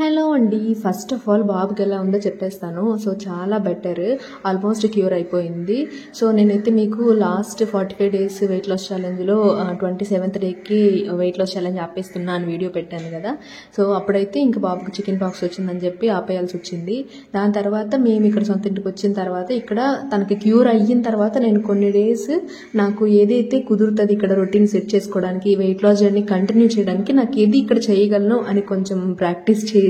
Hello అండి. First of all బాబుకి ఎలా ఉందో చెప్పేస్తాను. సో చాలా బెటర్, ఆల్మోస్ట్ క్యూర్ అయిపోయింది. సో నేనైతే మీకు లాస్ట్ 45 డేస్ వెయిట్ లాస్ ఛాలెంజ్లో 27th డేకి వెయిట్ లాస్ ఛాలెంజ్ ఆపేస్తున్నా అని వీడియో పెట్టాను కదా. సో అప్పుడైతే ఇంకా బాబుకి చికెన్ పాక్స్ వచ్చిందని చెప్పి ఆపేయాల్సి వచ్చింది. దాని తర్వాత మేము ఇక్కడ సొంత ఇంటికి వచ్చిన తర్వాత ఇక్కడ తనకి క్యూర్ అయిన తర్వాత నేను కొన్ని డేస్ నాకు ఏదైతే కుదురుతుంది ఇక్కడ రొటీన్ సెట్ చేసుకోవడానికి, వెయిట్ లాస్ జర్నీ కంటిన్యూ చేయడానికి నాకు ఏది ఇక్కడ చేయగలను అని కొంచెం ప్రాక్టీస్ చేసి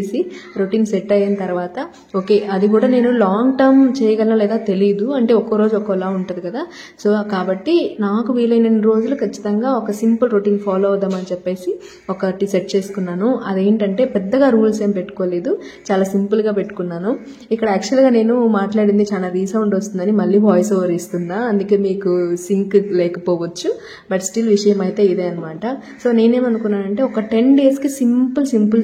రొటీన్ సెట్ అయిన తర్వాత ఓకే అది కూడా నేను లాంగ్ టర్మ్ చేయగలను లేదా తెలియదు, అంటే ఒక్కో రోజు ఒక్కోలా ఉంటుంది కదా. సో కాబట్టి నాకు వీలైన రోజులు ఖచ్చితంగా ఒక సింపుల్ రొటీన్ ఫాలో అవుదామని చెప్పేసి ఒకటి సెట్ చేసుకున్నాను. అదేంటంటే పెద్దగా రూల్స్ ఏం పెట్టుకోలేదు, చాలా సింపుల్గా పెట్టుకున్నాను. ఇక్కడ యాక్చువల్గా నేను మాట్లాడింది చాలా రీసౌండ్ వస్తుందని మళ్ళీ వాయిస్ ఓవర్ ఇస్తున్నా, అందుకే మీకు సింక్ లేకపోవచ్చు, బట్ స్టిల్ విషయం అయితే ఇదే అనమాట. సో నేనేమనుకున్నానంటే ఒక 10 డేస్కి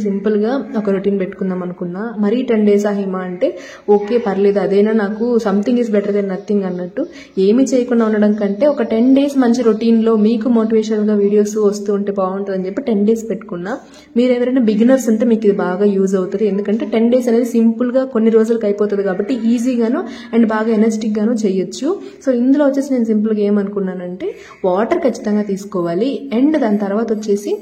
సింపుల్గా ఒక రొటీన్ పెట్టుకుందాం అనుకున్నా. మరీ 10 డేస్ హిమా అంటే ఓకే పర్లేదు, అదైనా నాకు something is better then nothing అన్నట్టు. ఏమి చేయకుండా ఉండడం కంటే ఒక 10 డేస్ మంచి రొటీన్లో మీకు మోటివేషనల్గా వీడియోస్ వస్తూ ఉంటే బాగుంటుంది అని చెప్పి 10 డేస్ పెట్టుకున్నా. మీరు ఎవరైనా బిగినర్స్ ఉంటే మీకు ఇది బాగా యూజ్ అవుతుంది, ఎందుకంటే 10 డేస్ అనేది సింపుల్గా కొన్ని రోజులకి అయిపోతుంది కాబట్టి ఈజీగాను అండ్ బాగా ఎనర్జెటిక్గాను చేయొచ్చు. సో ఇందులో వచ్చేసి నేను సింపుల్గా ఏమనుకున్నానంటే వాటర్ ఖచ్చితంగా తీసుకోవాలి, అండ్ దాని తర్వాత వచ్చేసి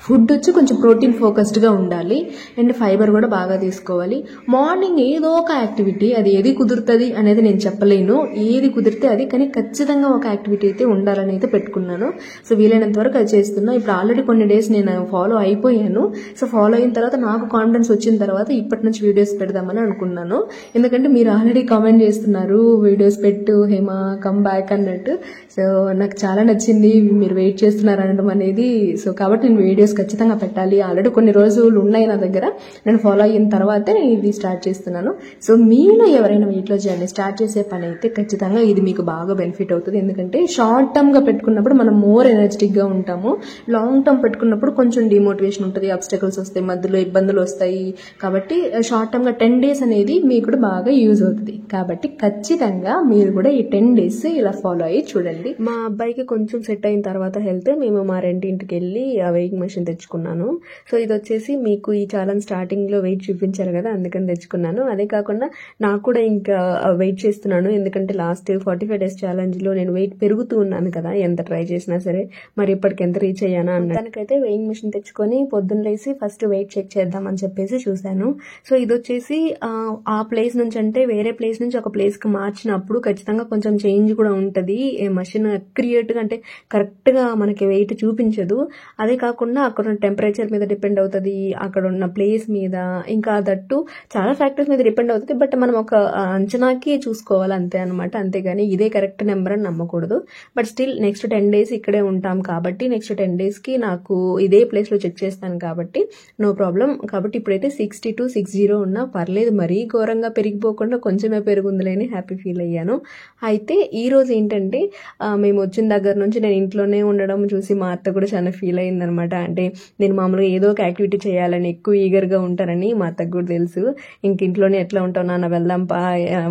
ఫుడ్ వచ్చి కొంచెం ప్రోటీన్ ఫోకస్డ్గా ఉండాలి, అండ్ ఫైబర్ కూడా బాగా తీసుకోవాలి. మార్నింగ్ ఏదో ఒక యాక్టివిటీ, అది ఏది కుదురుతుంది అనేది నేను చెప్పలేను, ఏది కుదిరితే అది, కానీ ఖచ్చితంగా ఒక యాక్టివిటీ అయితే ఉండాలని అయితే పెట్టుకున్నాను. సో వీలైనంత వరకు అది చేస్తున్నా. ఇప్పుడు ఆల్రెడీ కొన్ని డేస్ నేను ఫాలో అయిపోయాను. సో ఫాలో అయిన తర్వాత నాకు కాన్ఫిడెన్స్ వచ్చిన తర్వాత ఇప్పటి నుంచి వీడియోస్ పెడదామని అనుకున్నాను. ఎందుకంటే మీరు ఆల్రెడీ కామెంట్ చేస్తున్నారు వీడియోస్ పెట్టు హేమా కమ్ బ్యాక్ అన్నట్టు. సో నాకు చాలా నచ్చింది మీరు వెయిట్ చేస్తున్నారు అనడం అనేది. సో కాబట్టి నేను వీడియోస్ ఖచ్చితంగా పెట్టాలి. ఆల్రెడీ కొన్ని రోజులు ఉన్నాయి నా దగ్గర, నేను ఫాలో అయిన తర్వాతే నేను ఇది స్టార్ట్ చేస్తున్నాను. సో మీలో ఎవరైనా వెయిట్ లాస్ జర్నీ స్టార్ట్ చేసే పని అయితే ఖచ్చితంగా ఇది మీకు బాగా బెనిఫిట్ అవుతుంది. ఎందుకంటే షార్ట్ టర్మ్గా పెట్టుకున్నప్పుడు మనం మోర్ ఎనర్జెటిక్గా ఉంటాము, లాంగ్ టర్మ్ పెట్టుకున్నప్పుడు కొంచెం డిమోటివేషన్ ఉంటుంది, అబ్స్టకల్స్ వస్తాయి, మధ్యలో ఇబ్బందులు వస్తాయి. కాబట్టి షార్ట్ టర్మ్గా 10 డేస్ అనేది మీకు కూడా బాగా యూజ్ అవుతుంది. కాబట్టి ఖచ్చితంగా మీరు కూడా ఈ 10 డేస్ ఇలా ఫాలో అయ్యి చూడండి. మా అబ్బాయికి కొంచెం సెట్ అయిన తర్వాత హెల్త్, మేము మా రెంటింటికి వెళ్ళి ఆ వెయిట్ మెషిన్ తెచ్చుకున్నాను. సో ఇది వచ్చేసి మీకు ఈ ఛాలెంజ్ స్టార్టింగ్లో వెయిట్ చూపించారు కదా, అందుకని తెచ్చుకున్నాను. అదే కాకుండా నాకు కూడా ఇంకా వెయిట్ చేస్తున్నాను, ఎందుకంటే లాస్ట్ 45 డేస్ ఛాలెంజ్లో నేను వెయిట్ పెరుగుతూ ఉన్నాను కదా, ఎంత ట్రై చేసినా సరే. మరి ఇప్పటికి ఎంత రీచ్ అయ్యానా అన్న దానికైతే వెయింగ్ మెషిన్ తెచ్చుకొని పొద్దున్న లేసి ఫస్ట్ వెయిట్ చెక్ చేద్దామని చెప్పేసి చూశాను. సో ఇది వచ్చేసి ఆ ప్లేస్ నుంచి, అంటే వేరే ప్లేస్ నుంచి ఒక ప్లేస్కి మార్చినప్పుడు ఖచ్చితంగా కొంచెం చేంజ్ కూడా ఉంటుంది. మెషిన్ అక్యురేట్గా అంటే కరెక్ట్గా మనకి వెయిట్ చూపించదు. అదే కాకుండా అక్కడ ఉన్న టెంపరేచర్ మీద డిపెండ్ అవుతుంది, అక్కడ ఉన్న ప్లేస్ మీద, ఇంకా దట్టు చాలా ఫ్యాక్టర్స్ మీద డిపెండ్ అవుతుంది. బట్ మనం ఒక అంచనాకి చూసుకోవాలి అంతే అనమాట, అంతేగాని ఇదే కరెక్ట్ నెంబర్ అని నమ్మకూడదు. బట్ స్టిల్ నెక్స్ట్ 10 డేస్ ఇక్కడే ఉంటాం కాబట్టి నెక్స్ట్ 10 డేస్కి నాకు ఇదే ప్లేస్లో చెక్ చేస్తాను కాబట్టి నో ప్రాబ్లం. కాబట్టి ఇప్పుడైతే 6260 ఉన్నా పర్లేదు, మరీ ఘోరంగా పెరిగిపోకుండా కొంచెమే పెరుగుందిలేని హ్యాపీ ఫీల్ అయ్యాను. అయితే ఈ రోజు ఏంటంటే మేము వచ్చిన దగ్గర నుంచి నేను ఇంట్లోనే ఉండడం చూసి మా అత్త కూడా చాలా ఫీల్ అయిందనమాట. అంటే నేను మామూలుగా ఏదో ఒక యాక్టివిటీ చేయాలని ఎక్కువ ఈగర్గా ఉంటానని మా అత్తకు కూడా తెలుసు. ఇంక ఇంట్లోనే ఎట్లా ఉంటావు నాన్న, వెళ్దాం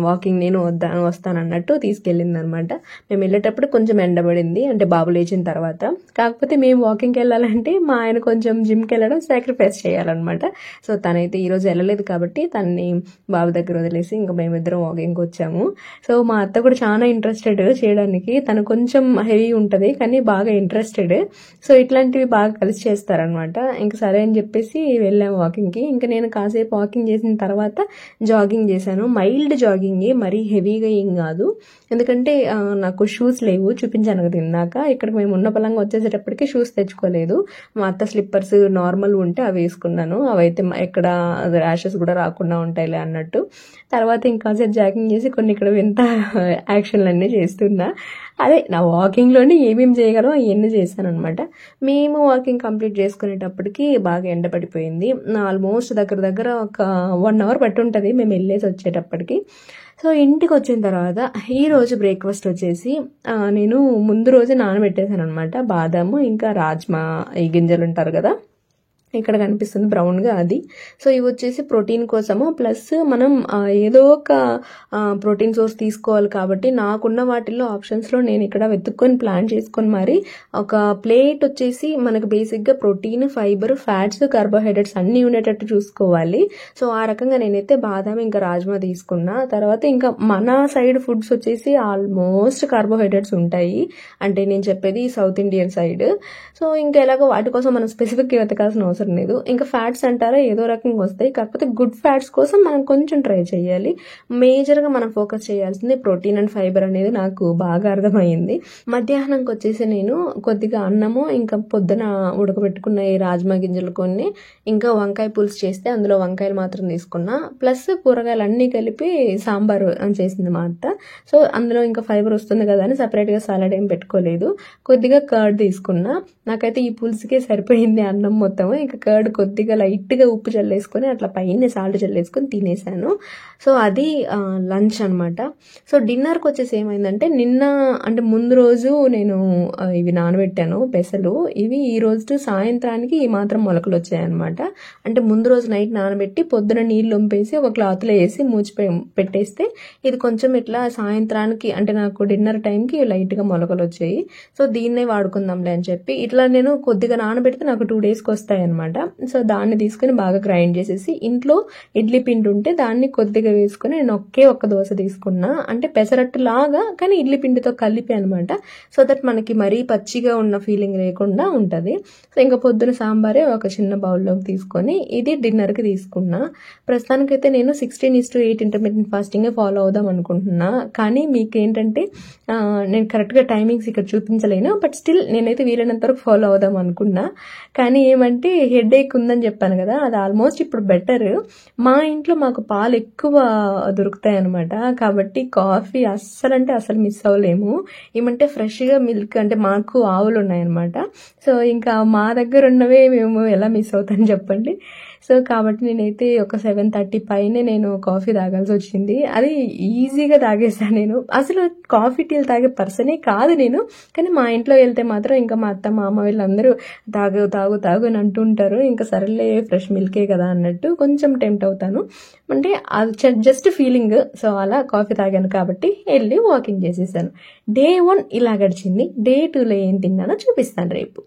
వాకింగ్, నేను వస్తానన్నట్టు తీసుకెళ్ళింది అనమాట. మేము వెళ్ళేటప్పుడు కొంచెం ఎండబడింది, అంటే బాబు లేచిన తర్వాత. కాకపోతే మేము వాకింగ్కి వెళ్ళాలంటే మా ఆయన కొంచెం జిమ్కి వెళ్ళడం సాక్రిఫైస్ చేయాలన్నమాట. సో తనైతే ఈరోజు వెళ్ళలేదు కాబట్టి తనని బాబు దగ్గర వదిలేసి ఇంకా మేమిద్దరం వాకింగ్కి వచ్చాము. సో మా అత్త కూడా చాలా ఇంట్రెస్టెడ్ చేయడానికి, తను కొంచెం హెవీ ఉంటుంది కానీ బాగా ఇంట్రెస్టెడ్. సో ఇట్లాంటివి బాగా కలిసి చేస్తారనమాట. ఇంకా సరే అని చెప్పేసి వెళ్ళాము వాకింగ్కి. ఇంకా నేను కాసేపు వాకింగ్ చేసిన తర్వాత జాగింగ్ చేశాను, మైల్డ్ జాగింగ్, మరీ హెవీగా ఏం కాదు. ఎందుకంటే నాకు షూస్ లేవు, చూపించాను కదా ఇందాక. ఇక్కడికి మేము ఉన్న పలంగా వచ్చేసేటప్పటికి షూస్ తెచ్చుకోలేదు. మా అత్త స్లిప్పర్స్ నార్మల్ ఉంటే అవి వేసుకున్నాను, అవైతే ఎక్కడ ర్యాషెస్ కూడా రాకుండా ఉంటాయిలే అన్నట్టు. తర్వాత ఇంకాసేపు జాగింగ్ చేసి కొన్ని ఇక్కడ వింత యాక్షన్లన్నీ చేస్తున్నా. అదే నా వాకింగ్లోనే ఏమేమి చేయగలమో అవన్నీ చేశాను అనమాట. మేము వాకింగ్ కంప్లీట్ చేసుకునేటప్పటికి బాగా ఎండపడిపోయింది. ఆల్మోస్ట్ దగ్గర ఒక 1 అవర్ పట్టి ఉంటుంది మేము వెళ్ళేసి వచ్చేటప్పటికి. సో ఇంటికి వచ్చిన తర్వాత ఈరోజు బ్రేక్ఫాస్ట్ వచ్చేసి నేను ముందు రోజు నానబెట్టేశాను అనమాట బాదాము ఇంకా రాజ్మా, ఈ గింజలు ఉంటారు కదా, ఇక్కడ కనిపిస్తుంది బ్రౌన్గా అది. సో ఇవి వచ్చేసి ప్రోటీన్ కోసము, ప్లస్ మనం ఏదో ఒక ప్రోటీన్ సోర్స్ తీసుకోవాలి కాబట్టి నాకున్న వాటిల్లో ఆప్షన్స్లో నేను ఇక్కడ వెతుక్కొని ప్లాన్ చేసుకొని మరి ఒక ప్లేట్ వచ్చేసి మనకు బేసిక్గా ప్రోటీన్, ఫైబర్, ఫ్యాట్స్, కార్బోహైడ్రేట్స్ అన్నీ ఉండేటట్టు చూసుకోవాలి. సో ఆ రకంగా నేనైతే బాదాం ఇంకా రాజ్మా తీసుకున్నా. తర్వాత ఇంకా మన సైడ్ ఫుడ్స్ వచ్చేసి ఆల్మోస్ట్ కార్బోహైడ్రేట్స్ ఉంటాయి, అంటే నేను చెప్పేది సౌత్ ఇండియన్ సైడ్. సో ఇంకా ఎలాగో వాటి కోసం మనం స్పెసిఫిక్గా వెతకాల్సిన అవసరం లేదు. ఇంకా ఫ్యాట్స్ అంటారా ఏదో రకంగా వస్తాయి, కాకపోతే గుడ్ ఫ్యాట్స్ కోసం మనం కొంచెం ట్రై చేయాలి. మేజర్గా మనం ఫోకస్ చేయాల్సింది ప్రోటీన్ అండ్ ఫైబర్ అనేది నాకు బాగా అర్థమైంది. మధ్యాహ్నంకి వచ్చేసి నేను కొద్దిగా అన్నము, ఇంకా పొద్దున ఉడకబెట్టుకున్న ఈ రాజ్మా గింజలు కొన్ని, ఇంకా వంకాయ పులుసు చేస్తే అందులో వంకాయలు మాత్రం తీసుకున్నా, ప్లస్ కూరగాయలు అన్నీ కలిపి సాంబారు చేసింది మా అత్త. సో అందులో ఇంకా ఫైబర్ వస్తుంది కదా అని సపరేట్గా సాలడ్ ఏం పెట్టుకోలేదు. కొద్దిగా కర్డ్ తీసుకున్నా. నాకైతే ఈ పులుసుకే సరిపోయింది అన్నం మొత్తం. ఇంకా కర్డ్ కొద్దిగా లైట్గా ఉప్పు చల్లేసుకొని అట్లా పైన సాల్ట్ చల్లేసుకొని తినేసాను. సో అది లంచ్ అనమాట. సో డిన్నర్కి వచ్చేసి ఏమైందంటే నిన్న అంటే ముందు రోజు నేను ఇవి నానబెట్టాను పెసలు. ఇవి ఈ రోజు సాయంత్రానికి ఈ మాత్రం మొలకలు వచ్చాయన్నమాట. అంటే ముందు రోజు నైట్ నానబెట్టి పొద్దున నీళ్ళు వంపేసి ఒక క్లాత్లో వేసి మూచి పెట్టేస్తే ఇది కొంచెం ఇట్లా సాయంత్రానికి అంటే నాకు డిన్నర్ టైంకి లైట్గా మొలకలు వచ్చాయి. సో దీన్నే వాడుకుందాంలే అని చెప్పి ఇట్లా నేను కొద్దిగా నానబెడితే నాకు 2 డేస్కి వస్తాయి అనమాట. సో దాన్ని తీసుకుని బాగా గ్రైండ్ చేసేసి ఇంట్లో ఇడ్లీ పిండి ఉంటే దాన్ని కొద్దిగా వేసుకుని నేను ఒక్క దోశ తీసుకున్నా. అంటే పెసరట్టు లాగా కానీ ఇడ్లీ పిండితో కలిపి అనమాట. సో దట్ మనకి మరీ పచ్చిగా ఉన్న ఫీలింగ్ లేకుండా ఉంటుంది. సో ఇంకా పొద్దున సాంబారే ఒక చిన్న బౌల్లోకి తీసుకొని ఇది డిన్నర్కి తీసుకున్నా. ప్రస్తుతానికైతే నేను 16:8 ఇంటర్మీడియట్ ఫాస్టింగే ఫాలో అవుదాం అనుకుంటున్నా. కానీ మీకు ఏంటంటే నేను కరెక్ట్గా టైమింగ్స్ ఇక్కడ చూపించలేను, బట్ స్టిల్ నేనైతే వీలైనంత వరకు ఫాలో అవుదాం అనుకున్నా. కానీ ఏమంటే హెడేక్ ఉందని చెప్పాను కదా, అది ఆల్మోస్ట్ ఇప్పుడు బెటర్. మా ఇంట్లో మాకు పాలు ఎక్కువ దొరుకుతాయి అనమాట, కాబట్టి కాఫీ అస్సలు మిస్ అవ్వలేము. ఏమంటే ఫ్రెష్గా మిల్క్, అంటే మాకు ఆవులు ఉన్నాయన్నమాట. సో ఇంకా మా దగ్గర ఉన్నవే మేము ఎలా మిస్ అవుతాం చెప్పండి. సో కాబట్టి నేనైతే ఒక 7:30 పైనే నేను కాఫీ తాగాల్సి వచ్చింది. అది ఈజీగా తాగేస్తాను. నేను అసలు కాఫీ టీలు తాగే పర్సనే కాదు నేను, కానీ మా ఇంట్లో వెళ్తే మాత్రం ఇంకా మా అత్త మామ వీళ్ళందరూ తాగు తాగు తాగు అని అంటుంటారు. ఇంకా సరేలే ఫ్రెష్ మిల్కే కదా అన్నట్టు కొంచెం టెంప్ట్ అవుతాను. అంటే అది జస్ట్ ఫీలింగ్. సో అలా కాఫీ తాగాను కాబట్టి వెళ్ళి వాకింగ్ చేసేసాను. Day 1 ఇలా గడిచింది. Day 2లో ఏం తిన్నానో చూపిస్తాను రేపు.